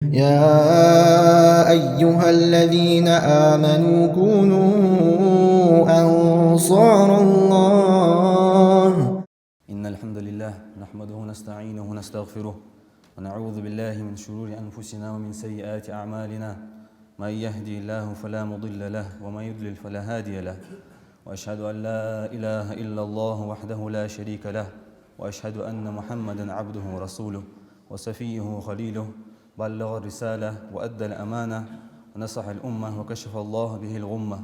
يا أيها الذين آمنوا كونوا أنصار الله. إن الحمد لله نحمده ونستعينه ونستغفره ونعوذ بالله من شرور أنفسنا ومن سيئات أعمالنا. من يهدي الله فلا مضل له ومن يضلل فلا هادي له، وأشهد أن لا إله إلا الله وحده لا شريك له، وأشهد أن محمدا عبده ورسوله وصفيه وخليله، بلغ الرسالة وأدى الأمانة ونصح الأمة وكشف الله به الغمة،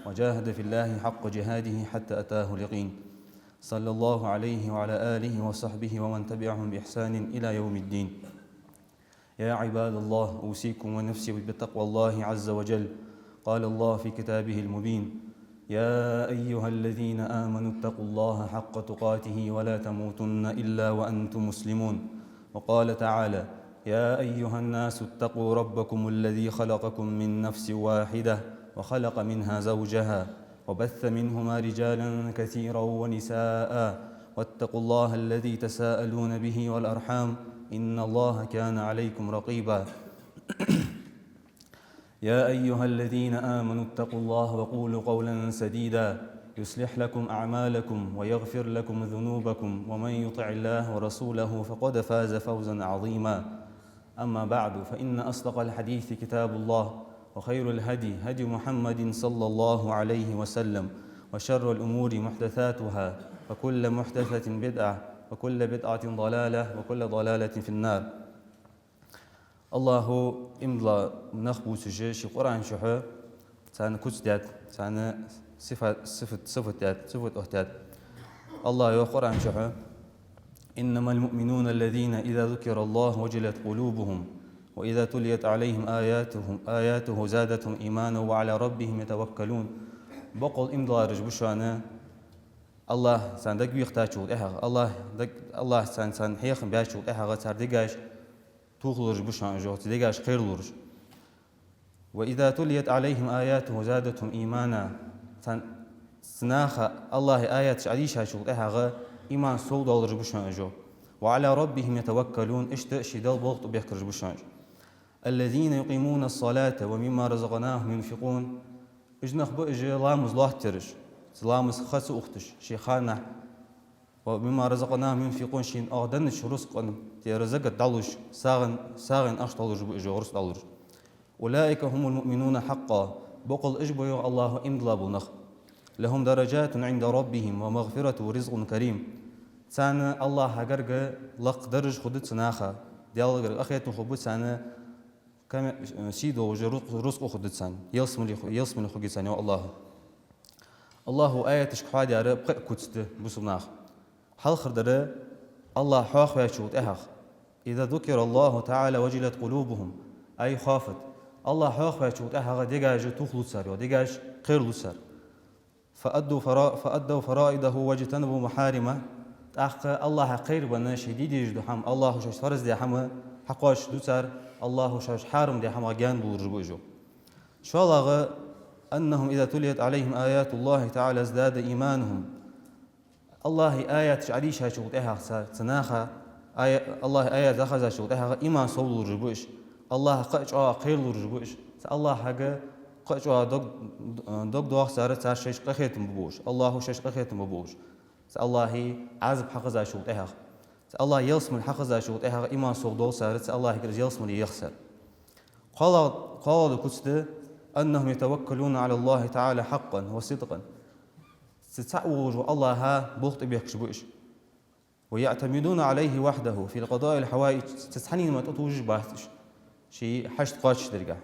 وجاهد في الله حق جهاده حتى أتاه اليقين. صلى الله عليه وعلى آله وصحبه ومن تبعهم بإحسان إلى يوم الدين. يا عباد الله، أوصيكم ونفسي بتقوى الله عز وجل. قال الله في كتابه المبين: يا أيها الذين آمنوا اتقوا الله حق تقاته ولا تموتن إلا وأنتم مسلمون. وقال تعالى: يا أيها الناس اتقوا ربكم الذي خلقكم من نفس واحدة وخلق منها زوجها وبث منهما رجالا كثيرا ونساء، واتقوا الله الذي تساءلون به والأرحام إن الله كان عليكم رقيبا. يا أيها الذين آمنوا اتقوا الله وقولوا قولا سديدا يصلح لكم أعمالكم ويغفر لكم ذنوبكم، ومن يطع الله ورسوله فقد فاز فوزا عظيما. أما بعد، فإن أصدق الحديث كتاب الله، وخير الهدي هدي محمد صلى الله عليه وسلم، وشر الأمور محدثاتها، وكل محدثة بدعة، وكل بدعة ضلالة، وكل ضلالة في النار. الله إمضى نخبو سجيش قرآن شحو سان كتدات سان صفة أهتات. الله يو قرآن شحو: إنما المؤمنون الذين إذا ذكر الله وجلت قلوبهم وإذا تليت عليهم آياته زادتهم إيمانا وعلى ربهم يتوكلون. بقول إمضى رجبشانا الله سان دق بيختاشود الله سان حيخن بياشود صار دقاش توخلرج بشان جو تدقاش خير لرج. وإذا تليت عليهم آياته زادتهم إيمانا سان سناخا الله آيات عديشة شود إيمان صود الله رجبشان جو. وعلى ربهم يتوكلون شدال بغط بيحكر رجبشان. الذين يقيمون الصلاة ومما رزقناهم ينفقون. إجنخ بأجي لامز الله ترش لامز خس أختش شيخانا. ومما رزقناهم ينفقون شين أغدنش رزقا تيرزق دالوش ساغن أشتالوش بأجي غرس دالوش. أولئك هم المؤمنون حقا. بقل إجبوا الله إمدلابو نخ. لهم درجات عند ربهم ومغفرة ورزق كريم. سانا الله هجرج لق درج خدت سناخا ديال أخيات خبوت سانا كم سيدو وجرق رزق خدت سان يلسم خدت سان الله آية تشكحادي على بق كتست بسناخ حال خردره الله حاخ ويشوت أهخ. إذا ذكر الله تعالى وجلت قلوبهم أي خافت الله حاخ ويشوت أهخ دجاج تخلص سر ودجاج خير لسر. فأدوا فرائده واجتنبوا محارمه. أخ الله خير بنا شديد يجد حم الله شش فرز دي حم حقاش دوسر الله شش حارم دي حم جان بورجبوجو. شو الله أنهم إذا تليت عليهم آيات الله تعالى ازداد إيمانهم. الله آيات عريشة شوتها سناخا الله آيات أخذ شوتها إيمان صول رجبوش. الله قاش خير رجبوش. الله حاجة قاش دق دوخ سارت سار شش قخيتم ببوش. الله شش قخيتم ببوش. الله عزب حقزا شوتها. الله يلسم الحقزا شوتها إيمان صول سارت الله يلسم اللي يخسر. قال الكتب أنهم يتوكلون على الله تعالى حقا وصدقا. ستعوج الله ها بوقت بيكشبوش ويعتمدون عليه وحده في القضاء الحوائج. تسحنين ما تطوج باهتش شيء حشت قاتش ترجع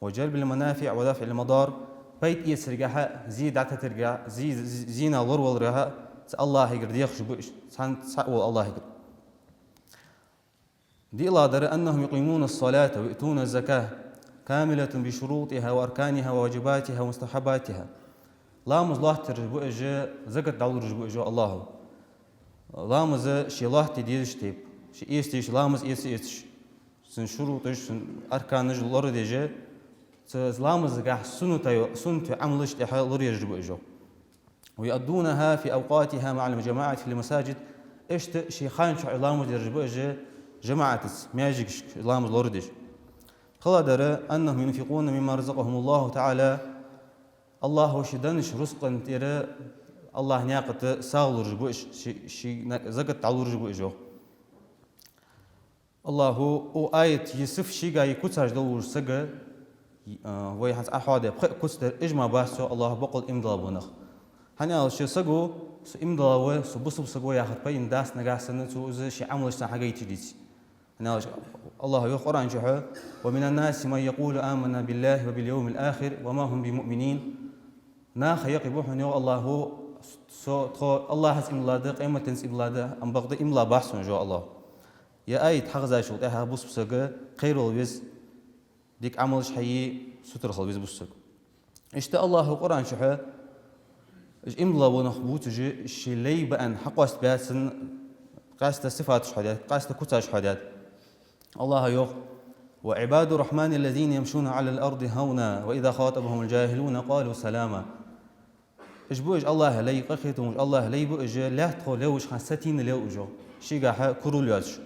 وجلب المنافع ودفع المضار. بيت يسرجها زيد عتا ترجع زينا ضرور رها الله يقدر يخشبوش سعوا الله يقدر. دي الله در أنهم يقيمون الصلاة ويؤتون الزكاة كاملة بشروطها وأركانها وواجباتها ومستحباتها. لامز الله ترجبو إجا زكاة دعو رجبو إجا الله لامز شي الله تديش تيب شي إيستيش لامز إيستيش سن شروطش سن أركانش الله ديجا لامز قاح سنت عملش تحا الله يرجبو إجا ويؤدونها في أوقاتها مع الجماعة في المساجد. إيش شي خان شو لامز يرجبو إجا جماعة مياجيك لامز الله ديج قادر أنهم ينفقون مما رزقهم الله تعالى الله وشدنش رزقا تيرا الله ناقة ساغلر جبوش شي زكت تعلور جبوش الله هو آية يسف شي جاي كتاج دور سجى ويحس أحد كستر إجماع باسو الله بقول إمضى بنخ هني شو سجوا إمضى وسبصب سجوا ياخد بين داس نجاسنا سو شي عمل شنا حاجة يتجديس هني الله يقول عن جهة ومن الناس من يقول آمنا بالله وباليوم الآخر وما هم بمؤمنين ناخ يقبوح نيو الله هو الله هس إمضى ده قيمة تنس إمضى ده أم بقدر إمضى بحث جو الله يا آية حق زي شو تها بوس بسجى خير الوز ديك عمل شيء ستر خلوز بسجى إشتى الله القرآن شحى إمضى ونخبوت جي شلي بأن حق واستباسن قاست صفات شحدات قاست كتاج شحدات الله يوق وعباد الرحمن الذين يمشون على الأرض هونا وإذا خاطبهم الجاهلون قالوا سلاما إجبوج الله لي قختم الله لي بوج لا تخلوش خاستين لوجو شيء كرولياش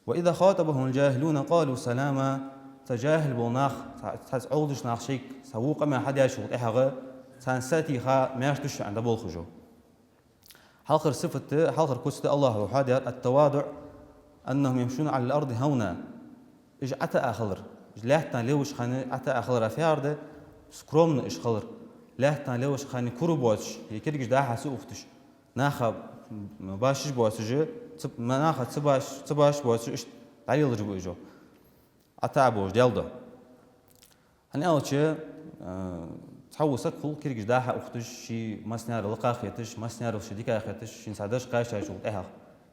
وإذا خاطبهم الجاهلون قالوا سلاما تجاهل بوناخ تعودش ناخ شيء سوق ما حد يشوف إحغا سانساتي خا ما يشتش عند بولخجو حلقر صفة حلقر كست الله وحادر التواضع أنهم يمشون على الأرض هونا إج أتى آخر لاحتنا لوش خاني أتى آخر في أرض سكرومن إش خلر لاحتنا لوش خاني كروبوتش يكرجش ده حسوفتش ناخ باشش بواسجه ما ناخد تباش بواسش تعيل رجبو إجو أتعبوش ديالده هني أول شيء تحوسك كل كرجش ده أختش شي مسنيار لقاخيتش مسنيار وش ديك أخيتش شين سادش قايش شغل إيها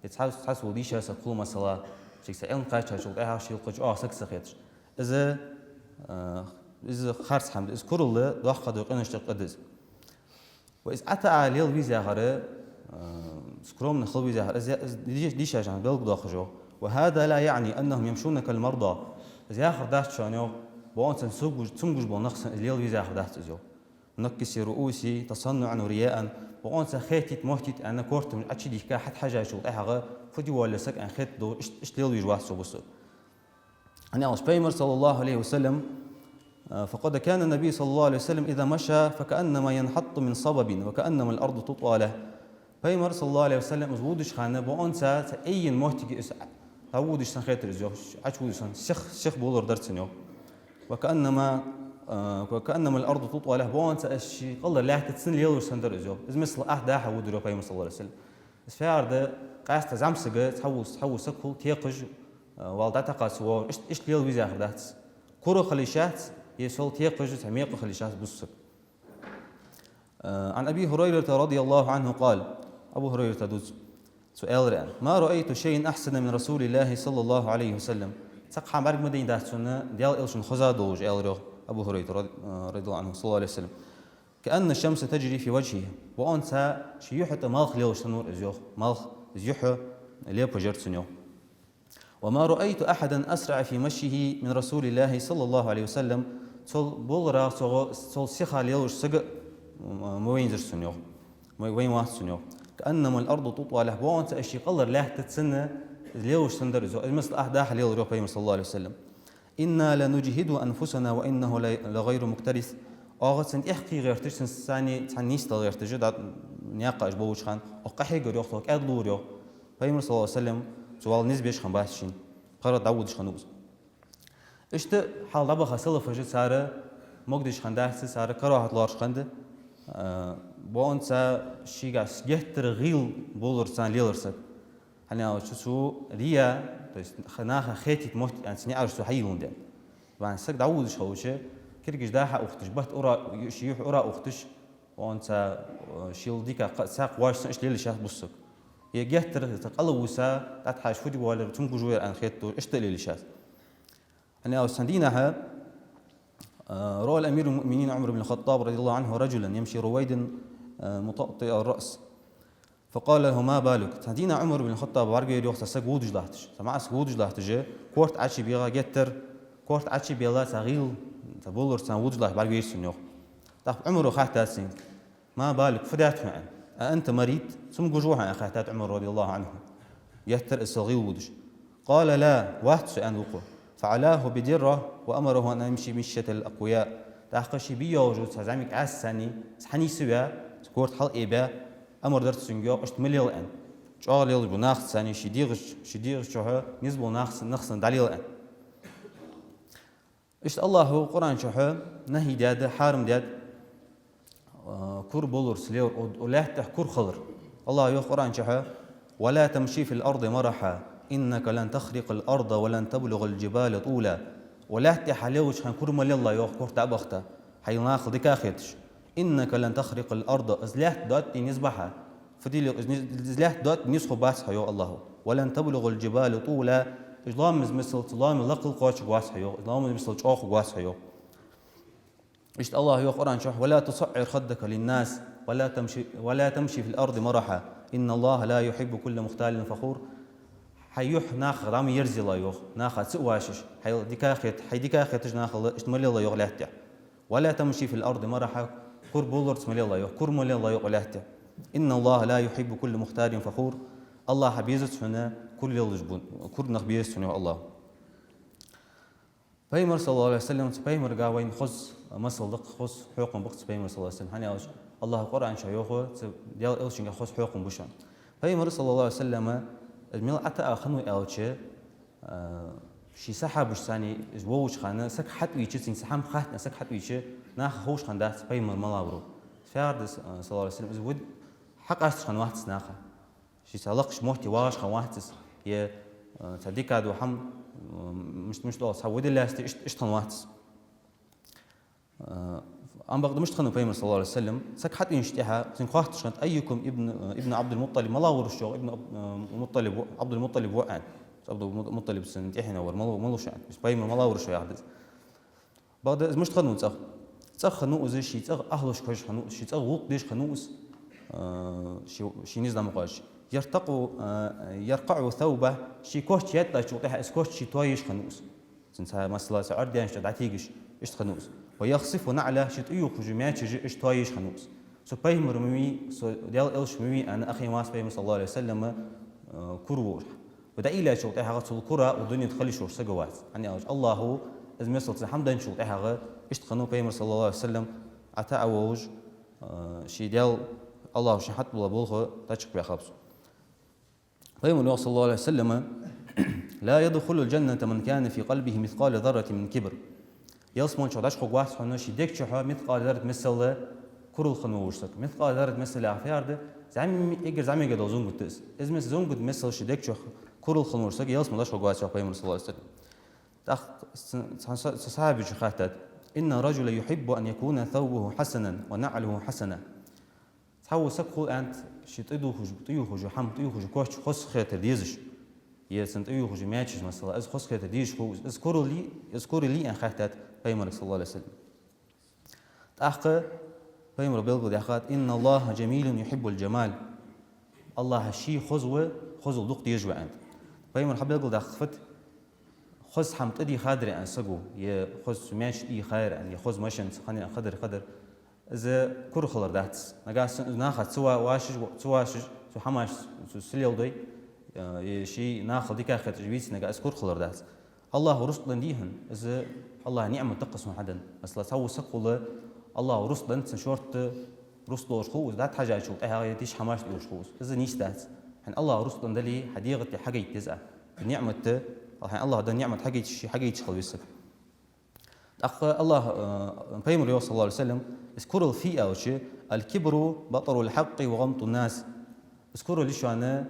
يتحس وديش هسه كل مسألة شيء سألن قايش شغل إيها شيء قج سكسخيتش إذا خارس حمد إذا كرله ضخ دقيقة قدس وإذا أتى عليه الويزا غره سكروم نخلو بيزاهر ديش عشان بلق داخجو وهذا لا يعني أنهم يمشون كالمرضى إذا آخر داشت شانيو بوانسن سمجوج بونخس الليل بيزاهر داشت إزيو نكسي رؤوسي تصنعا ورياء بوانسن خيتيت موهتيت أنا كورت من أتشي ديكا حد حاجة شو إحغا فدي ولا سك أن خيت دو إش ليل بيجواح سو بسو أنا أوس بيمر صلى الله عليه وسلم فقد كان النبي صلى الله عليه وسلم إذا مشى فكأنما ينحط من صبب وكأنما الأرض تطوى له بيمر صلى الله عليه وسلم زودش خانه بونسا أي موتي إس تعودش سنخيتر زيوش عشودش شيخ بولر درسنيو وكأنما الأرض تطوى له بونسا الشيء الله لا تتسن ليلو سندر زيو إذا مثل أحد حودرو بيمر صلى الله عليه وسلم إس في عرض قاست زمسجة تحوس سكول تيقج والدته قاسوا إيش ليل ويزا خدات كورو خليشات يسول تيقج تعميق خليشات بص عن أبي هريرة رضي الله عنه قال أبو هريرة دوز سؤال رأن ما رأيت شيء أحسن من رسول الله صلى الله عليه وسلم سقح مرق مدين ده سنة ديال إلشن خزادوج ألرو أبو هريرة رضي الله عنه صلى الله عليه وسلم كأن الشمس تجري في وجهه وأنسى شيوحة مالخ ليوش نور إزيوخ مالخ إزيوحة ليه بجرت سنيو وما رأيت أحدا أسرع في مشيه من رسول الله صلى الله عليه وسلم صل بولرا صل سخا ليوش سق موين زر سنيو وين واحد سنيو كأنما الأرض تطوى له وأنسى أشي قلر له تتسنى ليوش سندر إزو مثل أحداح ليل روبي صلى الله عليه وسلم إنا لنجهد أنفسنا وإنه لغير مكترث أغت سنت إحكي غير تش سنساني تحنيست غير تجد نياقة أجبوش خان أقحي غير يخطوك أدلور يو بيمر صلى الله عليه وسلم سوال نسبيش خان باشين قرر داودش خانوز إشت حال دابا خاصلة فجد سارة مقدش خان داحس سارة كراهة لارش خاند بونسا شيغاس يهتر غيل بولر سان ليلرسك هنيا شو ريا خناخ خيتي موت يعني سني عرش حيلون ده وان سك داودش خوشه كرجش داها اختش بحت اورا شيوح اورا اختش وانت شيل ديكا ساق واش ايش ليل شاف بصك يجهتر تقلوسا تتحاش فدي ولا تمكو جوير ان خيتو ايش ليل شاف انا سندينها روى الامير المؤمنين عمر بن الخطاب رضي الله عنه رجلا يمشي رويدا مطأطئ الراس فقال له ما بالك سندينا عمر بن الخطاب وارجع يوخ سجود جلاتش سمع سجود جلاتش كورت عشي بيغا جتر كورت عشي بيلا صغير تبولر سنود الله بارجع يسنيو طب عمره خاتاسين ما بالك فدات معن أنت مريض ثم جوجوها يا خاتات عمر رضي الله عنه يهتر الصغير ودش قال لا واحد سؤال وقوع فعلاه بدرة وأمره أن يمشي مشية الأقوياء تحقشي بيوجو تزعمك عساني سحني سوا سكورت حل إبا أمر درت سنجو اشتمليل أن شغل يلجو ناخذ ثاني شديغ شوها نسبو ناخذ دليل أن إشت الله قرآن شوها نهي داد حارم داد كور بولور سليور ولا كور خضر الله يو قرآن شوها ولا تمشي في الأرض مرحا إنك لن تخرق الأرض ولن تبلغ الجبال طولا ولا تحلوش هنكور مال الله يو كور تابخته حي ناخذ دكاخيتش إنك لن تخرق الأرض إزلاح دوت نسبحها فدي إزلاح دوت نسخ باسها يو الله ولن تبلغ الجبال طولا إجلام مثل طلام لقل قاش واسها يو إجلام مثل شاخ واسها يو إشت الله يو قرآن شح ولا تصعر خدك للناس ولا تمشي في الأرض مرحا إن الله لا يحب كل مختال فخور حيوح ناخ رام يرزي الله يوخ ناخ تسواشش حي ديكاخيت ناخ اشتمل الله يوغ لهته ولا تمشي في الأرض مرحا كور بولر تسملي الله يوخ كور مولي الله يوغ لهته إن الله لا يحب كل مختال فخور الله حبيزت هنا كل يلجبون كل نخبيست هنا الله بيمر صلى الله عليه وسلم بيمر قاوين خص مصلق خص حكم بقت بيمر صلى الله عليه وسلم هني أوش الله قرآن شيوخه ديال إلشين خص حكم بشون بيمر صلى الله عليه وسلم الميل أتى أخنو ألشة شي سحب ثاني زوج خانة سك حد ويجي سحم خاتنا سك حد ويجي ناخ خوش خندات بيمر ملاورو فارد صلى الله عليه وسلم زود حق أشت خنوات ناخه شي سلقش موتي واش خنوات يه تديك عدو حم مش دول سعود الله إيش خنوات أم بقدر مش خنو بيمر صلى الله عليه وسلم سك حد ينشتها سنخاطر شنت أيكم ابن عبد المطلب ملاور الشغل ابن المطلب عبد المطلب وقعن عبد المطلب سنتيحنا ور شان بس بيمر ملاور شو يحدث بقدر مش خنو خنو زي شيء أهلش كويش خنو شيء وق ديش خنوس شيء نزل مقاش يرقع ثوبه شيء كوش يطلع شو تح اسكوش شيء تويش خنوس سنسها مثلا سعر ديانش دعتيجش إيش خنوس ويخصف نعله شيء تيوخ جماعة إيش تويش خنوس سو بيمر مي سو ديال إلش مي أنا أخي ماس بيمر صلى الله عليه وسلم كروش وده إلى شو تح هذا الكرة والدنيا تخلي شو سجوات يعني الله إذا مثلا حمدا شو تح هذا إيش خنو بيمر صلى الله عليه وسلم عتا أوج شيء ديال الله شيء حتى ولا بلغه تشك بخبص بيمر صلى الله عليه وسلم لا يدخل الجنة من كان في قلبه مثقال ذرة من كبر يصمون شو داش خواص حنا شي ديك شو مثقال ذرة مثل كرل خنوشتك مثقال ذرة مثل عفيارد زعم يقدر زون قد إذا مثل زون قد مثل شي ديك شو كرل خنوشتك يصمون داش خواص شو بيمر صلى الله عليه وسلم تأخ صحابي شو خاتت إن رجل يحب أن يكون ثوبه حسنا ونعله حسنا تحول سكخو أنت شي طيوه جو حم طيوه جو كوش خص خير ديزش يسنت طيوه جو ماتش مثلا إز خص خير ديش خو اذكروا لي أن خاتت بيمر صلى الله عليه وسلم تأخ بيمر بيلقو دخات إن الله جميل يحب الجمال الله شي خذوا دق ديجوا أنت بيمر حب بيلقو دخفت خذ حم تدي خادر أن سجو يخذ ماتش دي خير أن يخذ ماشن خاني خدر إذا كور خلر دهتس نجاس ناخذ سوا حماش سليل دوي شيء ناخذ ديك آخر تجويز نجاس كور خلر دهتس الله رسل ديهن إذا الله نعم تقسم حدا مثلا سووا سقول الله رسل أنت شورت رسل وشخوص ده حاجة شو هاي تيش حماش وشخوص إذا نيش دهتس حين الله رسل دلي حديقة حاجة يتزع النعمة حين الله ده نعمة حاجة يشخل بيسك أخ الله بيمر صلى الله عليه وسلم اذكروا الفئة أو شيء الكبر بطر الحق وغمط الناس اذكروا ليش أنا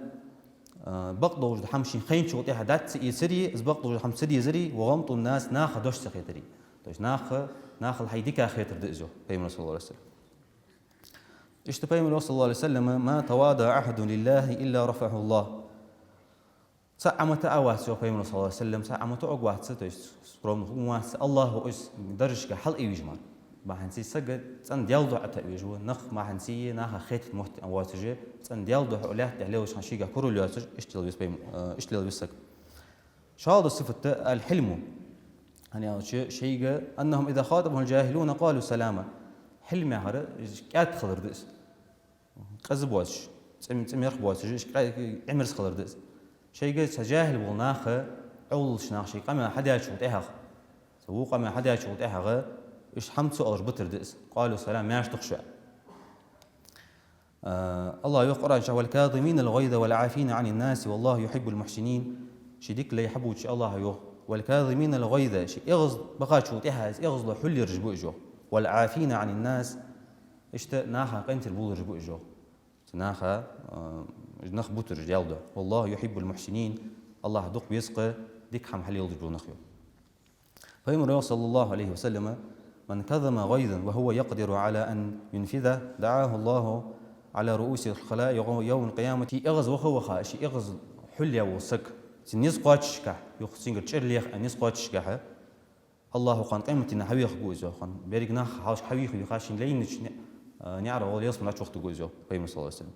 بقضوا وجد حمشين خين شو تيه دات يسري إذ بقضوا وجد حمسري يزري وغمط الناس ناخ دوش سخيتري دوش ناخ الحيدك خيتر دئزو بيمر صلى الله عليه وسلم إيش بيمر صلى الله عليه وسلم ما تواضع أحد لله إلا رفعه الله سأعمت أواسي وبيمر صلى الله عليه وسلم سأعمت أقوات ستوش سبحان الله إيش درجة حل إيجمال ما هنسي سجد تن ديالدو حتى يجوا نخ ما هنسي ناخ خيت محت أواتجه تن ديالدو عليه تعليوش هنشيجا كرول ياتج اشتغل بس بيم اشتغل بس شهادة صفة الحلم يعني شيء أنهم إذا خاطبهم الجاهلون قالوا سلاما حلم هذا كات خضر دس قزب واش تم يرخب واش عمر خضر دس شيء سجاهل والناخ أول شناخشي قام حدا شو تهغ سو قام حدا شو تهغ إيش حمد سؤال بتر دئس قالوا سلام ما يشتخشوا الله يقرأ والكاظمين الغيظ والعافين عن الناس والله يحب المحسنين شديك لا يحبوا شاء الله يو والكاظمين الغيظ شي إغز بقى شو تهز إغز لحل رجبو جو والعافين عن الناس إشت ناخا قنت البول رجبو جو ناخا نخ بوتر جالده والله يحب المحسنين الله دق بيسقى ديك حم حل يلجبو نخيو فيمر صلى الله عليه وسلم من كظم غيظا وهو يقدر على أن ينفذه دعاه الله على رؤوس الخلائق يوم القيامة إغز وخو خاشي إغز حليا وسك نيز قاتشكا يخسينغ تشرليخ نيز قاتشكا الله قان قيمتنا حويخ جوزو قان بيرجنا حاش حويخ يخاشين لين نعرف أول يوم ناتش وقت جوزو بيم صلى الله عليه وسلم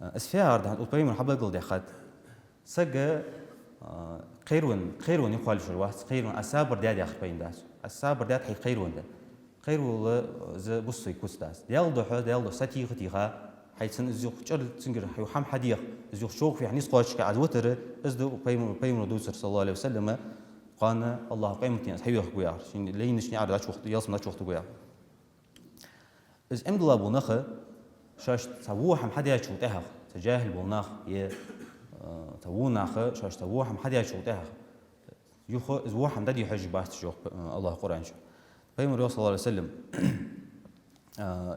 أسفار ده وبيم حبل قل دخات سجى خيرون يقال شو الواحد خيرون أسابر داد آخر بين داس أسابر داد حي خيرون ده خير ولا ز بصي كوستاس ديال ساتي ختيها حيثن زيوخ شر تنجر حيو حم حديق زيوخ شوق في حنيس قاش كعز وتر ازدو بيم ردوسر صلى الله عليه وسلم قال الله قيمتي حيو خويار شين لينش نعرف داش وقت ياس ناش وقت خويار از امد الله بونخ شاش تسوو حم حديا شو تهخ تجاهل بونخ ي تسوو ناخ شاش تسوو حم حديا شو تهخ يخو زوو حم ددي حج باست شو الله قرآن شو بيمر صلى الله عليه وسلم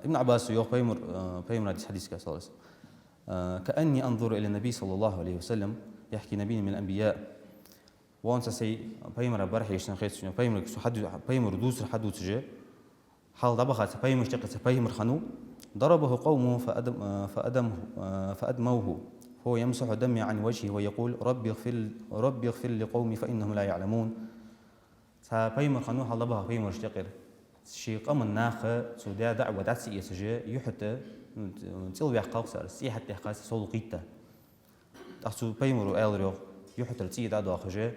ابن عباس يوخ بيمر حديث صلى الله عليه وسلم كأني أنظر إلى النبي صلى الله عليه وسلم يحكي نبي من الأنبياء وأنت سي بيمر برح يشتن خيط شنو بيمر دوس حدو تجي حال ضبخت بيمر اشتقت بيمر خنو ضربه قومه فأدموه هو يمسح دمي عن وجهه ويقول ربي اغفر لقومي فإنهم لا يعلمون بيمر خنو حال ضبخ بيمر اشتقر شي قام الناخ سودا دعوة دعسي يسجى يحتى تيل بيح قاصر سي حتى قاس سولقيتا تحسو بيمرو الريو يحتى تي دعوة خجى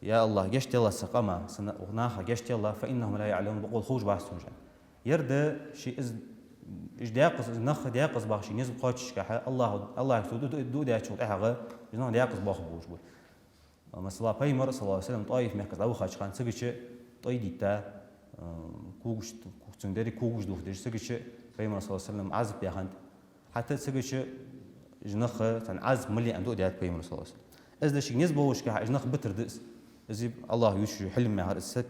يا الله جشت الله سقما سنة وناخ جشت الله فإنهم لا يعلمون بقول خوش بحثون جن يرد شي إز داقص نخ داقص باخشي نزب قاتش كح الله دو دا شو تحقق جنون داقص باخ بوش بول مثلا بيمر صلى الله عليه وسلم طايف مركز أو خاش خان سجش طاي ديتا كوجش تندري كوجش دوخ دش سجش بيمر صلى الله عليه وسلم عزب بيخند حتى سجش جنخ تن عزب ملي عنده ديات بيمر صلى الله عليه وسلم إذا شيء نزب وش كح جنخ بتر دس إذا الله يشجع حلم مع السك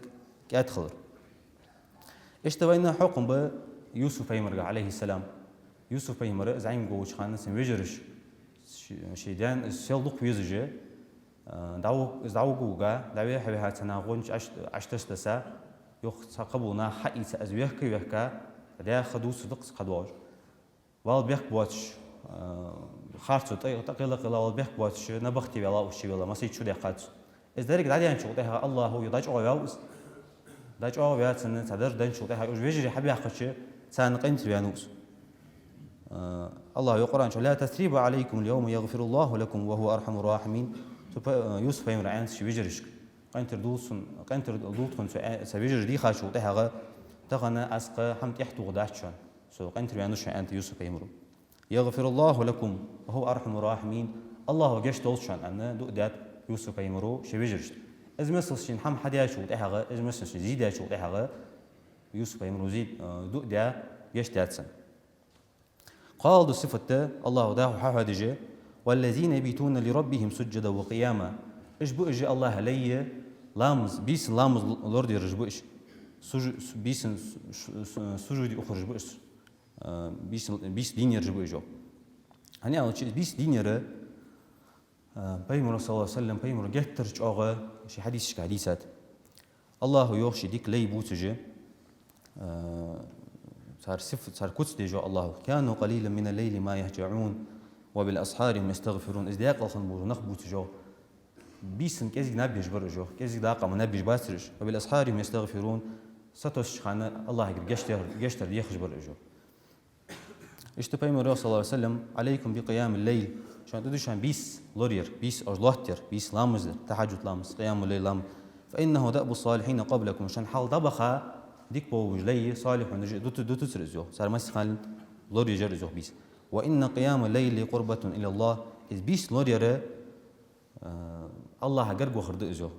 كأدخل إيش تبينا حكم بيوسف بيمر عليه السلام يوسف بيمر زعيم جوش خان سن ويجرش شيدان السلدق ويزجه دعو جوجا دعوة حبيها تناغونش عشتش تسا يخ قبولنا حقيقة أزويه كيوهكا ده خدو صدق قدواج والبيخ بواتش خارجو تقيل قلا والبيخ بواتش نبختي ولا وشي ولا ما سيد شو ده قاد إذا ذلك دعي يعني شو ده الله هو يداج أوياوس داج أويات سن تدر دين شو ده وش بيجري حبي أخش سان قيمت بيانوس الله يقرأ شو لا تثريب عليكم اليوم يغفر الله لكم وهو أرحم الراحمين يوسف يمر عين شو بيجريش قنتر دولتكن سبيجر دي خاشو تهغى تغنى أسقى حمت يحتو غداشون سو قنتر بيانوش أنت يوسف يمرو يغفر الله لكم وهو أرحم الراحمين الله جش تولشان أن دو دات يوسف يمرو شبيجرش إذ مثل شين حم حدا شو تهغى إذ مثل شين زيدا شو تهغى يوسف يمرو زيد دو دا جش تاتسن قال دو صفة الله داه حاجة والذين يبيتون لربهم سجدا وقياما إيش بؤجي الله ليه لامز بيس لامز لورد يرجبوش بيس سجود أخرج بوش بيس دين يرجبوش هني أول شيء بيس دين يره بيمر صلى الله عليه وسلم بيمر جتر جاغة شيء حديثات الله يوخش ديك لي بوتجه صار كتس ديجو الله كانوا قليلا من الليل ما يهجعون وبالأسحار هم يستغفرون إذ داق الخنبور نخبوت جو بيسن كذي نبيش برجو كذي داقة ما نبيش باسرش وبالأسحار هم يستغفرون ستوش خانة الله يقول جشتر يخرج برجو اشتبه مرة صلى الله عليه وسلم عليكم بقيام الليل شان تدوشان بيس لورير بيس أجلاتر بيس لامزر تحجد لامز قيام الليل لام فإنه دأب الصالحين قبلكم شان حال طبخة ديك بوج لي صالح ونجي دوت تسرزو صار مسخال لوري جرزو بيس وإن قيام الليل قربة إلى الله إذ بيس لورير الله قرقو خرد إزو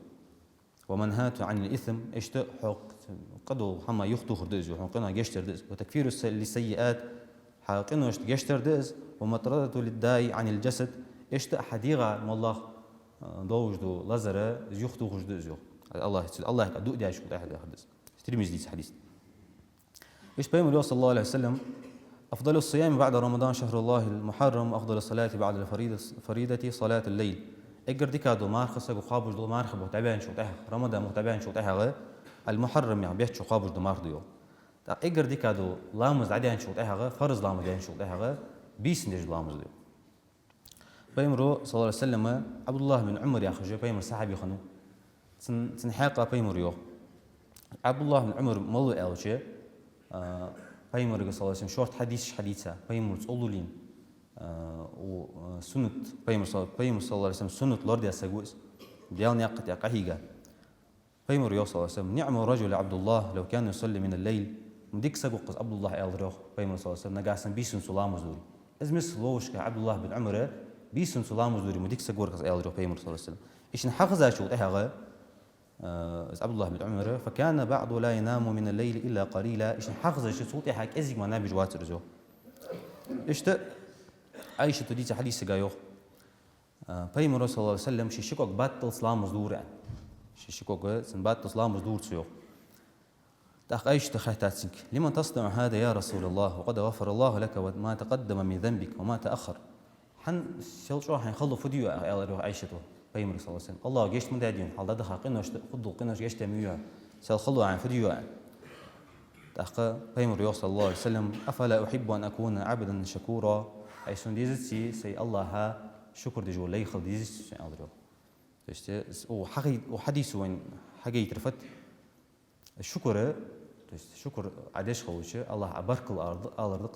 ومنهات عن الإثم إشت حق قدو حما يخطو خرد إزو حقنا جشتر دز وتكفير للسيئات حقنا جشتر دز ومطردة للداي عن الجسد إشت حديقة والله دوج دو لزرة يخطو خرد إزو الله دو دي عشق ده حدث ترمز حديث إيش بيقول صلى الله عليه وسلم أفضل الصيام بعد رمضان شهر الله المحرم وأفضل الصلاة بعد الفريضة صلاة الليل إجر ديكادو مارخصة وقابوش دو مارخ متابعين شو تاه رمضان متابعين شو تاه المحرم يعني بيحكي قابوش دو مارخ ديو إجر ديكادو لامز عديان شو تاه فرض لامز عديان شو تاه بيس نج لامز ديو بيمرو صلى الله عليه وسلم عبد الله بن عمر يا أخي بيمر صحابي خنو سنحاقة بيمر يو عبد الله بن عمر ملو ألشة بيمر صلى الله عليه وسلم شورت حديثة بيمر تقولين وسنة بيمر صلى الله عليه وسلم سنة لورد يا سجوس ديال ناقة يا قهيجة بيمر صلى الله عليه وسلم نعم الرجل عبد الله لو كان يصلي من الليل مديك سجوق عبد الله ألروح بيمر صلى الله عليه وسلم نجاسن بيسن سلام زوري إزمس لوش كعبد الله بن عمر بيسن سلام زوري مديك سجوق ألروح بيمر صلى الله عليه وسلم إيش نحافظ شو تهغى عبد الله بن عمر فكان بعض لا ينام من الليل إلا قليلا إيش نحافظ شو صوتي حق إزيك ما نبي جوات رجو إيش عائشة تديت حديث جايو بيمر صلى الله عليه وسلم شي شكوك بات سلام مزدور يعني شي شكوك سنبات سلام مزدور تسيو تأخ عائشة تخيتاتك لمن تصنع هذا يا رسول الله وقد غفر الله لك وما تقدم من ذنبك وما تأخر حن شو حنخلو فيديو على عائشة بيمر صلى الله عليه وسلم الله جيشت من دادين حال ده قناش خدوا قناش جيشت ميوع سأخلوا عن فيديو يعني تأخ بيمر صلى الله عليه وسلم أفلا أحب أن أكون عبدا شكورا أي سون ديزتي سي الله ها شكر دجول لي خل ديزتي أدرو تشت وحديث وين حاجة يترفت الشكر تشت شكر عدش خوش الله عبرك الأرض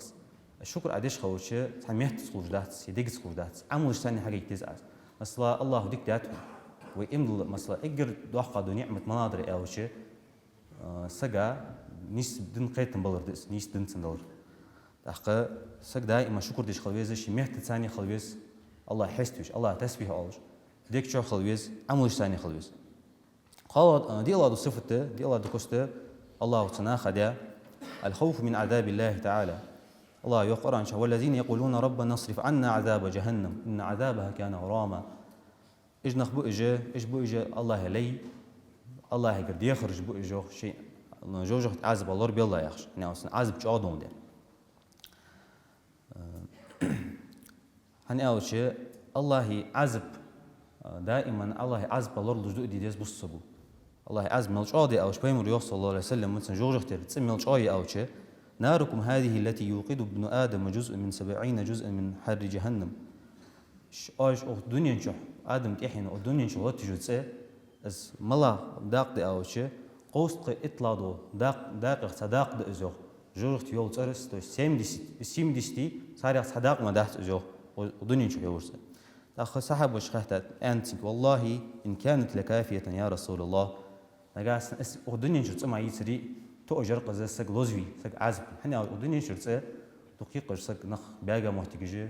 الشكر عدش خوش سميت سكوجدات يديك سكوجدات عمل ثاني حاجة يتزعل مثلا الله ديك داته ويمل مثلا اجر دوحقة نعمة مناظر أو شيء سجا نيس دين قيتن بلردس نيس دين سندلر تحقق سج دائما شكر ديش خلويز شيء مهت ثاني خلويز الله يحسبش الله تسبيح أولش ديك شو خلويز عملش ثاني خلويز قال دي الله دصفته دي الله دكسته الله تناخد الخوف من عذاب الله تعالى الله يقرأ والذين يقولون ربنا اصرف عنا عذاب جهنم إن عذابها كان غراما إيش نخبو إجا إيش بو إجا الله لي الله يقدر يخرج بو إجا شيء جوجه عذاب الله ربي الله يخش يعني أصلا عذاب جادون ده هني أول شيء الله عذب دائما الله عذب الله رجوع دي ديس بصبو الله عذب ملش عادي أو شبيه مريوح صلى الله عليه وسلم مثلا جوجه ترتسم ملش عادي أو شيء ناركم هذه التي يوقد ابن آدم جزء من 70 جزءا من حر جهنم آج أو دنيا شو آدم تحين أو دنيا شو غط جزء از ملا داق دي أو شيء قوست إطلاع دو داق صداق ده أزوج جورت يول ترس تو سيم ديستي صار صداق ما داق أزوج ودنيا شو يورس أخ صاحب وشخته أنت والله إن كانت لكافية يا رسول الله نجاس ودنيا شو تسمع يسري تو أجر قزة سق لوزوي سق عزب حنا ودنيا شو تسأ دقيقة سق نخ بيجا محتاجة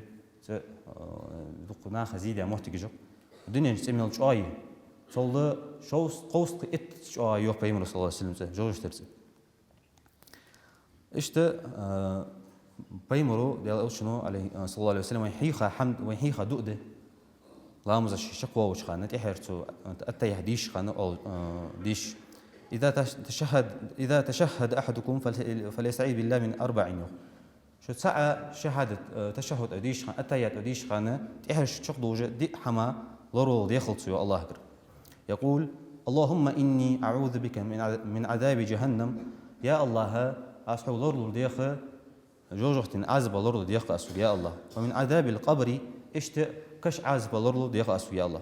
دق ناخ زيادة محتاجة الدنيا تسمى شوي صلى شو قوست إت شوي يوم بيمر صلى الله عليه وسلم جوج ترسي إشت بيمرو ديال شنو عليه صلى الله عليه وسلم ويحيخ حمد ويحيخ دؤده لا مزش شقوة وشخانة تحرتو أتى يهديش خانة أو ديش إذا تشهد أحدكم فليستعيذ بالله من 4 يوم شو ساعة شهادة تشهد أديش خان أتيات أديش خانة تحرش شقدو دي حما ضروري ديخلص يا الله أكبر يقول اللهم إني أعوذ بك من عذاب جهنم يا الله أصحاب ضروري ديخ جوجختين عذاب ضروري ديخ أسو يا الله ومن عذاب القبر إشت كش عذاب ضروري ديخ أسو يا الله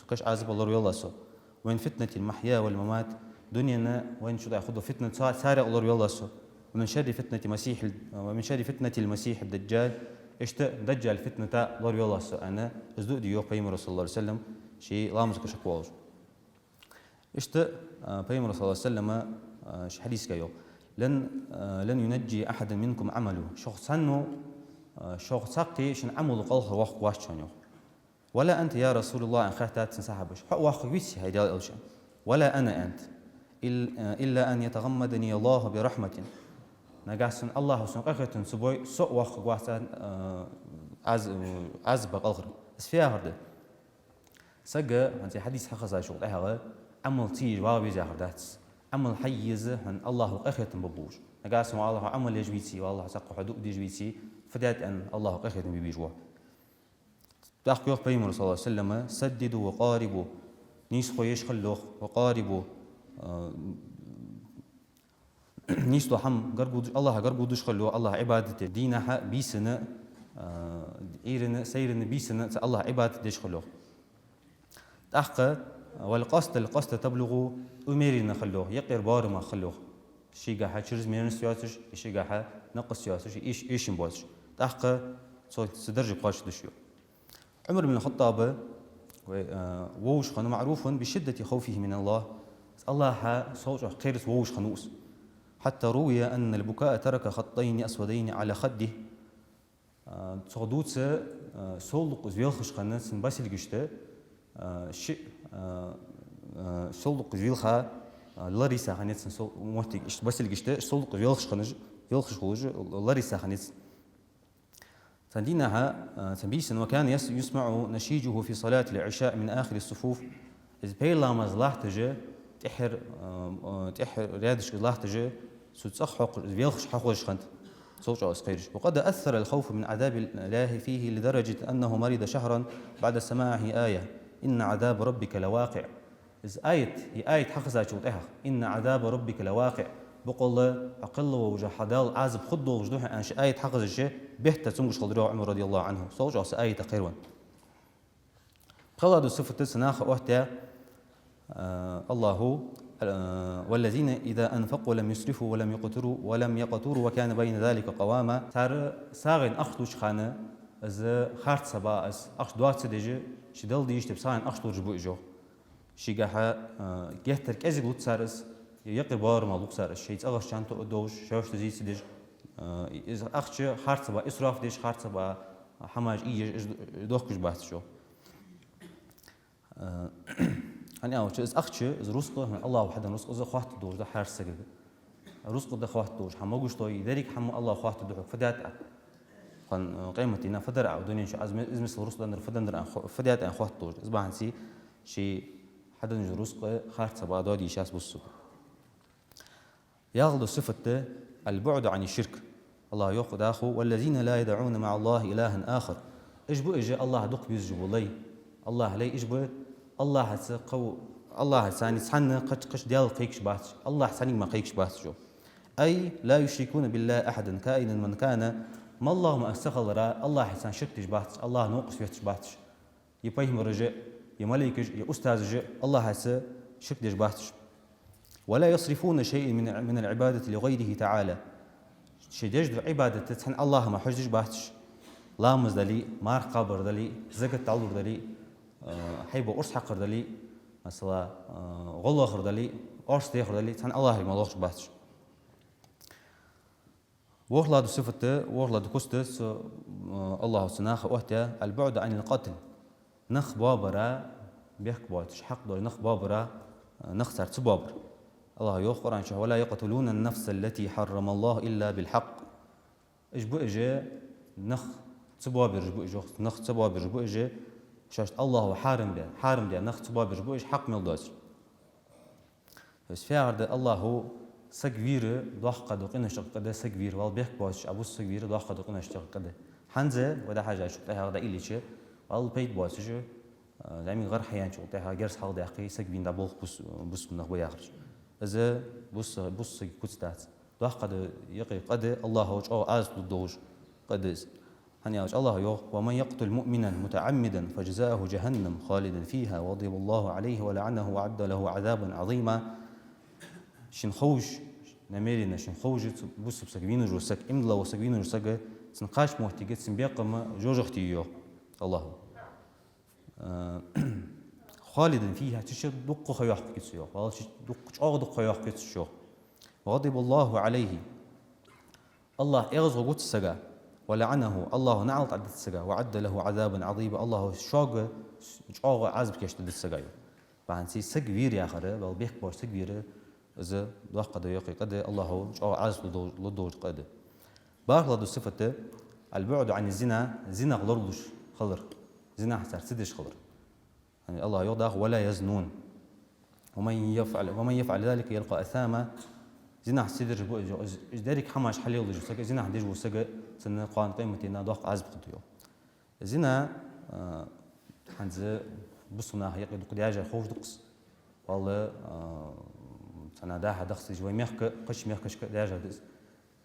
كش عذاب ضروري يا الله سو وين فتنة المحيا والممات دنيانا وين شو ياخذوا فتنة سارع ضروري يا الله سو ومن شر فتنة المسيح الدجال إشت دجال فتنة ضروري يا الله سو أنا أزدق ديو بيمر صلى الله عليه وسلم شيء لامز كشكواج إشت بيمر صلى الله عليه وسلم حديث كيو لن ينجي أحد منكم عمله شخص سنو شخص سقي شن عمله قلخ وقت واششانيو ولا أنت يا رسول الله أن خاتات سنسحبش حق واخ ويسي هيدا الألشان ولا أنا أنت إلا أن يتغمدني الله برحمة نجاسن الله سنقخة سبوي سوء واخ واسان عزب الغر بس فيها هرده سجى عن حديث حق زي شغل إيها عمل تيج وابي زي هرداتس عمل حيز عن الله قخة ببوج نجاسن الله عمل يجويتي والله سق حدود يجويتي فدات أن الله قخة ببيجوا تحقق يوم بيمر صلى الله عليه وسلم سددوا وقاربوا نيس خويش خلوخ وقاربوا نيس لحم قربوا الله قربوا دش خلوا الله عبادته دينها بيسنا إيرنا سيرنا بيسنا الله عبادته دش خلوخ تحقق القصد تبلغ أميرنا خلوه يقر بار ما خلوه شيء جاها شرز ميرن سياسش شيء جاها نقص سياسش إيش ينبوش تحقق سدرج قاش دشيو عمر بن الخطاب ووش خانو معروف بشدة خوفه من الله الله صوت خير ووش خنوس حتى روي أن البكاء ترك خطين أسودين على خده صعدوت سولق زويلخش خناس باسل جشته شيء سولق زويلخا لاريسا خناس سول موتي باسل جشته سولق زويلخش خنج زويلخش خوج لاريسا خناس تندينها تنبيسا وكان يسمع نشيجه في صلاة العشاء من آخر الصفوف إذ بيلا مزلاحتجه تحر ريادش زلاحتجه ستصحق بيلخش حقوش خنت صوت أسقيرش وقد أثر الخوف من عذاب الله فيه لدرجة أنه مرض شهرا بعد سماعه آية إن عذاب ربك لواقع إذ آية حقزة شوطها إن عذاب ربك لواقع بقول أقل ووجه حدال عازب خضه وجدوه أنش آية حقزة الشيء بهت تسمش خضروه عمر رضي الله عنه صوت أس آية قيروان قال صفة سناخ أهتا الله والذين إذا أنفقوا لم يسرفوا ولم يقتروا وكان بين ذلك قواما تار ساغن أخطوش خانة از خارت سبا از أخش دوات سدجة شدل ديش تبصان أخطو رجبو إجو شيجاها جهتر كأزي قلت سارس يقر بار مالوك سارس شيء أغش شانتو أدوش شوش تزيد سدج إذا أخش خارت سبا إسراف ديش خارت سبا حماج إيج دوخ كش بحث شو أنا أقول إذا أخش إذا رزقه الله وحده رزق إذا خوات دوش ده حارس سجل رزق ده خوات دوش حماجوش توي ذلك حم الله خوات دوح فدات قن قيمتنا فدر أو دنيا شو إذا مثل رزق ده فدر فدات أن خوات دوش إذا بعنسي شيء حدا نجو رزق خارت سبا دادي شاس بصو ياخذ صفة البعد عن الشرك الله يأخذ أخو والذين لا يدعون مع الله إلها آخر إجبو إجا الله دق بيزجبو لي الله لي إجبو الله هتقو الله هتساني سحنا قش ديال قيكش باتش الله حساني ما قيكش باتش جو أي لا يشركون بالله أحدا كائنا من كان ما الله ما استغل را الله حسان شركتش باتش الله نوقس فيتش باتش يبيه مرجع يملكش يا أستاذ جاء الله هسا شركتش باتش ولا يصرفون شيء من العبادة لغيره تعالى شيء يجد عبادة تسحن الله ما حجج باتش لا مزدلي مار قبر دلي زكاة تعلور دلي حيبو أرس حقر دلي مثلا غل آخر دلي أرس تيخر دلي تسحن الله ما لغش باتش وغلا دو صفته وغلا دو كستس الله سناخ وقتها البعد عن القتل نخ بابرا بيحك باتش حق دول نخ بابرا نخسر تبابر الله يخبر عن شهوة ولا يقتلون النفس التي حرم الله إلا بالحق إجبو إجا نخ تبابر إجبو إجا نخ تبابر إجبو إجا شاشت الله حارم ده نخ تبابر إجبو إجا حق ملداش بس في عرض الله سكبير ضحقة دقنا اشتقده سكبير والبيحك باتش أبو سكبير ضحقة دقنا اشتقده حنزة وده حاجة شقتها هذا إلي شيء والبيت باتش زعمي غير حيان شقتها جرس حال دقي سكبين دبوخ بس من أخوي يخرج إذا بص كتستات ضحقة يقي قد الله وجه أو عاز الدوج قد هني الله يوه ومن يقتل مؤمنا متعمدا فجزاؤه جهنم خالدا فيها وغضب الله عليه ولعنه وعد له عذابا عظيما شنخوج نميرنا شنخوج بص بسكبين جوسك إملا وسكبين جوسك سنقاش محتاجات سنبيقم جوج اختيو الله خالدا فيها تشد دق خياح كتسيو والله دق أغدق خياح كتسيو وغضب الله عليه الله إغز وقت سجا ولعنه الله نعلت عدد السجا وعد له عذابا عظيما الله شاق عذب كشت السجا بعنسي سجوير يا خره بل بيخ بار سجوير إذا ضاق قد يقي قد الله عذب للدور قد بارك الله صفته البعد عن الزنا زنا غلردش خلر زنا حتى سدش خلر يعني الله يوضح ولا يزنون ومن يفعل ذلك يلقى أثاما زنا سدر بو ذلك حماش حلي ولا جو زنا حدش بو سجى سنة قان قيمتنا ضاق عذب قديو زنا حنز بصنا هيقد قدياجة خوف دقس والله أنا ده دخس جوي ميخك قش ميخكش قدياجة دقس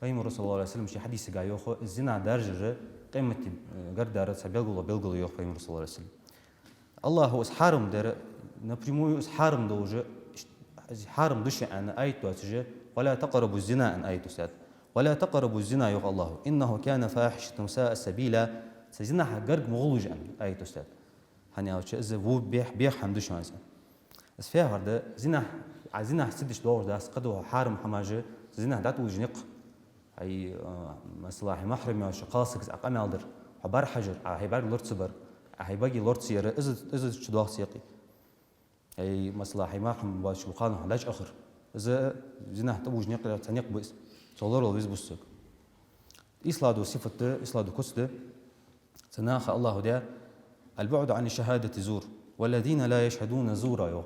فهم الرسول صلى الله عليه وسلم شيء حديث جاي يخو الزنا درجة قيمة قرد دارت سبيلغلو يخو فهم الرسول صلى الله عليه وسلم الله هو حرم در نبرمو حرم دوجة حرم دش عن آية توجه ولا تقربوا الزنا عن آية سات ولا تقربوا الزنا يخ الله إنه كان فاحشة ساء سبيلا سزنا حجرج مغلوج عن آية سات هني أو شيء إذا هو بيح حمدش مثلا بس فيها هذا زنا عايزين سدش دور ده قدوا حرم حماجة زنا دات وجنق أي مثلا محرم يا شقاصك أقام يالدر حبار حجر هيبار لورد صبر هيباجي لورد سيرة إذا شدوه سيقي أي مثلا محرم باش وقانه علاج آخر إذا زنا تبوج نقل تنيق بس صلور وبس بسك إسلادو صفة إسلادو كسد سناخ الله ده البعد عن الشهادة زور والذين لا يشهدون زورا يو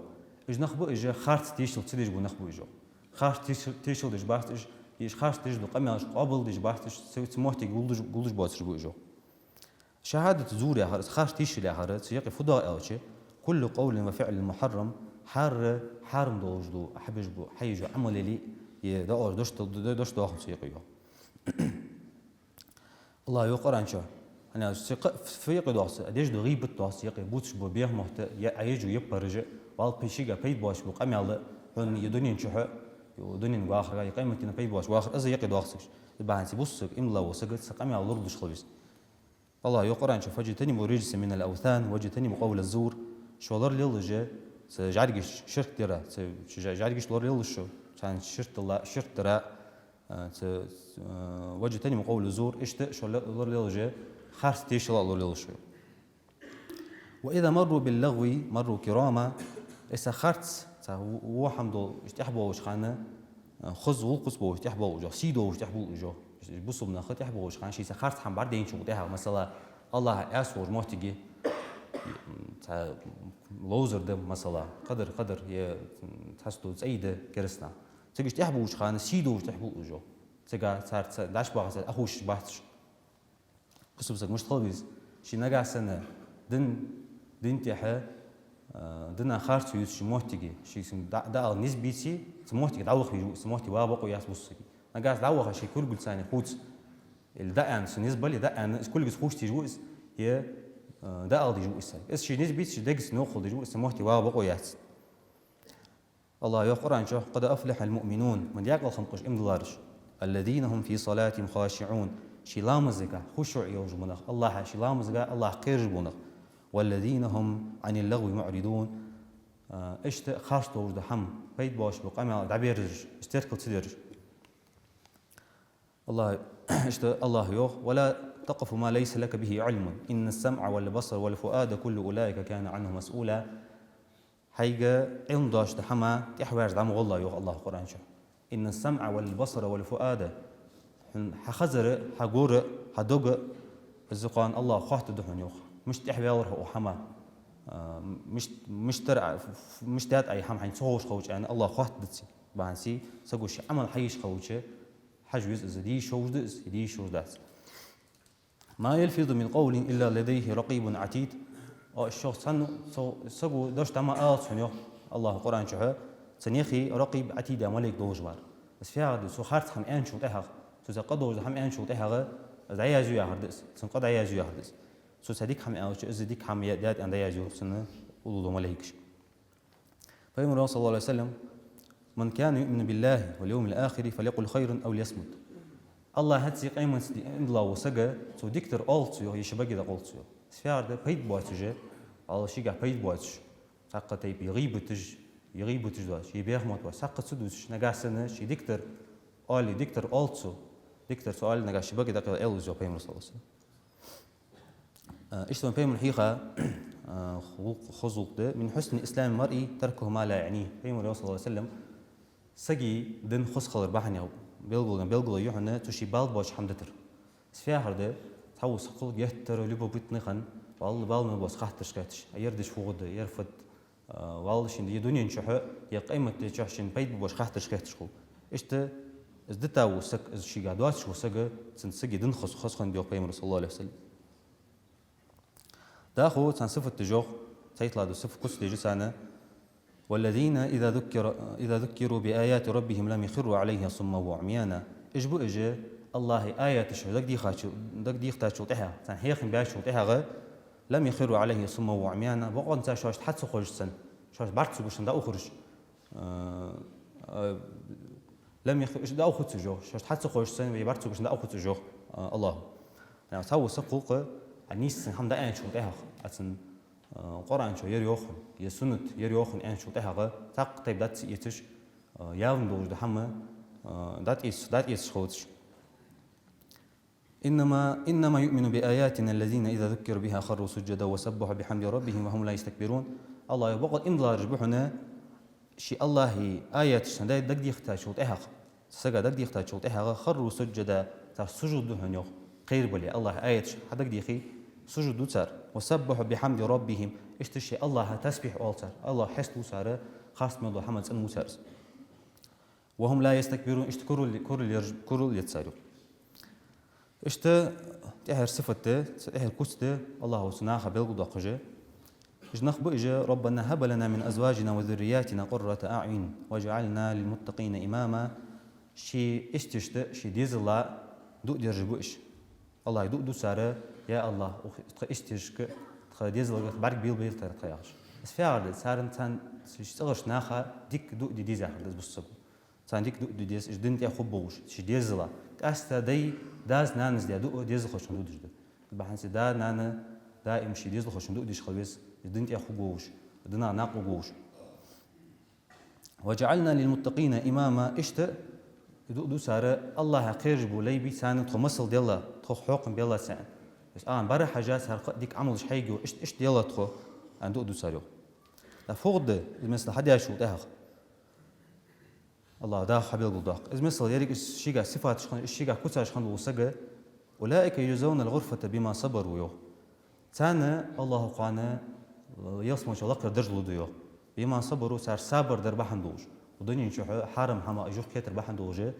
إج نخبو إج خارت تيشل تسيدج بو نخبو إجو خارت تيشل دج باستج يش خارج تجلو قمياش قابل دج باحتش سويت موحتي قولدج باتش بوجو شهادة زور يا هرس خارج تيش يا هرس يقي فضاء أوشي كل قول وفعل محرم حارم دوجلو أحبش بو حيجو عمل لي يدور دوش داخل سيقيو الله يقرأ شو أنا في قداس أديش دو غيبة داس يقي بوتش بو بيه محت يعيجو يبرج والبيشيجا بيد باش بو قميال هن يدنين شو ودنين واخر جاي قيمتنا بيد باش واخر إذا يقي داخسش بعدين بوسك إملا وسجد سقمي على الأرض خلص الله يقرأ شو فجتني رجس من الأوثان وجتني قول الزور شو لر ليلجة سجارجش شرط ترى سجارجش لر ليل شو كان شرط الله شرط ترى وجتني قول الزور إشت شو لر ليلجة خارج تيش الله لر شو وإذا مروا باللغو مروا كرامة إذا خارج هو حمد اشتحبوا وش خانة خذ وقص بوش تحبوا وجو سيدو وش تحبوا وجو بصوا من أخذ تحبوا وش خان شيء سخرت هم بعدين شو بتاعه مثلا الله أسور ما تيجي لوزر ده مثلا قدر ي تحسوا زايدة كرسنا تيجي تحبوا وش خان سيدو وش تحبوا وجو تيجي صارت داش بعض أخوش بعضش قصوا بس مش طلبيز شيء نجا سنة دين تيحه دنا خارج يوش موتيجي شيء دا نسبيتي سموتي دعوة يجو سموتي وابقوا ياس بوسكي نجاز دعوة شيء كل قلت ثاني خوت الدقن بالنسبة لي دقن كل جزء خوش تجوز هي دقل تجوز إس شيء نسبيت شيء دقس نأخذ تجوز سموتي وابقوا ياس الله يقرأ شو قد أفلح المؤمنون من يقل خمقش $1 الذين هم في صلاتهم خاشعون شيء لا مزجة خشوع يوجبونه الله شيء لا مزجة الله قيرجبونه والذين هم عن اللغو معرضون اشت خاص توجد حم بيت باش بقامة دعبيرج استركل تدرج الله اشت الله يوخ ولا تقف ما ليس لك به علم إن السمع والبصر والفؤاد كل أولئك كان عنه مسؤولا حيجة علم داشت حما تحوير دعم والله يوخ الله قرآن شو إن السمع والبصر والفؤاد حخزر حجور حدوج الزقان الله خاطر دهن يوخ مش تحوير وحما مش تات أي حم حين صوش خوش أنا الله خاطر دتسي بعنسي سقوش عمل حيش خوشه حجوز إذا دي شوز داس ما يلفظ من قول إلا لديه رقيب عتيد الشخص سنو سقو داش تما سنيو الله قرآن شهر سنيخي رقيب عتيد ملك دوجبار بس في هذا سو خارج هم أن شو تهاغ سو زقدوج هم أن شو تهاغ زي يزوي هردس سنقد يزوي هردس سو صديق هم أو شيء زديك هم يدات عند يزوي سنة ولو ملكش فيوم الرسول صلى الله عليه وسلم من كان يؤمن بالله واليوم الآخر فليقل خيرا أو ليصمت الله هاتسي قيمة الله وسجى سو دكتور ألتسيو يشبه كذا ألتسيو سفيار ده بيت بواتجه الله شيء قا بيت بواتج ساقط تيب يغيب تج داش يبيع مطوع ساقط سدوش نجاسنا شيء دكتور ألتسو دكتور سؤال نقاش بقى دقيقة إلوز جو بيمر صلى الله عليه وسلم إيش تون بيمر حقيقة خلق ده من حسن إسلام المرء تركه ما لا يعنيه بيمر صلى الله عليه وسلم سجي دن خص خلر بحني أو بيلقوا يوحنا تشي بالباش حمدتر سفياهر ده تحوس خلق يهتر لبو بيتنخن والله بالما بس خاطر شكاتش يردش فوق ده يرفض والله شين دي دنيا نشوفها هي قيمة تشوفشين بيت بوش خاطر شكاتش خو إيش ازدتا وسك شي قادوات شو سجى تنسجي دن خص خن ديو بيمر صلى الله عليه وسلم داخو تنصف التجوخ تيطلع دو صف قص دي جسانا والذين إذا ذكروا بآيات ربهم لم يخروا عليها صما وعميانا إجبو إجا الله آيات شو دك دي خاتشو تها تن هيخن بيشو تها لم يخروا عليه صما وعميانا بقون تا شوش حدث خرج سن شوش بعد سبوشن دا أخرج لم يخرج دا أخذ سجوه شوش حدث خرج سن ويبعد سبوشن دا أخذ سجوه الله يعني سووا سقوق النيس هم دا أنشو تها أتن قرآن شو يريوخن يسنت يريوخن أنشو تها تاق طيب دات يتش ياون دوج دحمة دات إيس خوتش إنما يؤمن بآياتنا الذين إذا ذكروا بها خروا سجدا وسبحوا بحمد ربهم وهم لا يستكبرون الله يبقى إن لا رجبحنا شي الله آيات شندا دك دي اختار شو تها سجا دك دي اختار شو تها خروا سجدا تاع سجود هنيو خير بلي الله آيات حدك دي خي سجود دوتر وسبحوا بحمد ربهم اشتشي الله تسبح أولتر الله حس دوتر خاص من الله حمد سن موتر وهم لا يستكبرون كروا يتساروا اشت تهر صفته تهر كسته الله سناخ بلغ دقجه جنخ بئجه ربنا هب لنا من ازواجنا وذرياتنا قرة اعين واجعلنا للمتقين اماما شي اشتشت شي ديز الله دو درجبوش الله يدو ساره يا الله اشتشك ديز الله بارك بيل ترقياش بس فعل سارن تان تشتغلش ناخه ديك دو ديز اخر بس تان ديك دو ديز جدنت يا خبوش شي ديز الله كاستا دي داز نانز دو ديز خوشن دو دجد بحنس دا نانا دا امشي ديز خوشن دو ديش خلويس دنت يا خبوش دنا ناقوش وجعلنا للمتقين اماما اشت دو ساره الله خير بولي بي سان تخمصل ديلا تخ حكم بيلا سان بس بره حاجات ديك عمل حيجو اش ديلا تخو ان دو ساريو دا فوق مثل حد يشو ده الله دا حبيل قداق إذ مثل يريك الشيء صفات شخن الشيء كوتا شخن وسجى أولئك يجزون الغرفة بما صبروا يو تانا الله قانا يصمش الله قدر جلوديو بما صبروا صار صبر در بحن دوج ودنيا شو حرم حما أجوك كتر بحن دوجه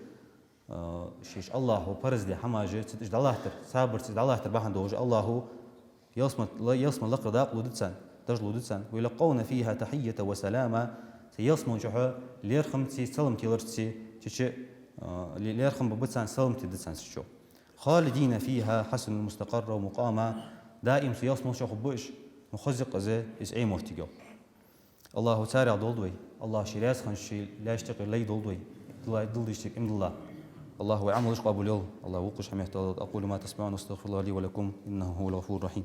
شيش الله وبرز دي حما جت تجد الله تر صبر تجد الله تر بحن دوج الله يصم الله قدر جلودتسان درجلودتسان ويلقون فيها تحية وسلامة يصمون شو ليرخم تي سلم تيلرتي تشي ليرخم ببتسان سلم تدتسان شو خالدين فيها حسن مستقر ومقامة دائم سيصمون شو خبوش مخزق زي يسعي مرتجو الله تعالى دولدوي الله شراس خنشي لا يشتغل لي دولدوي دول يشتك إن الله الله وعمل قبول يوم الله وقش حميت أقول ما تسمعون واستغفر الله لي ولكم إنه هو الغفور الرحيم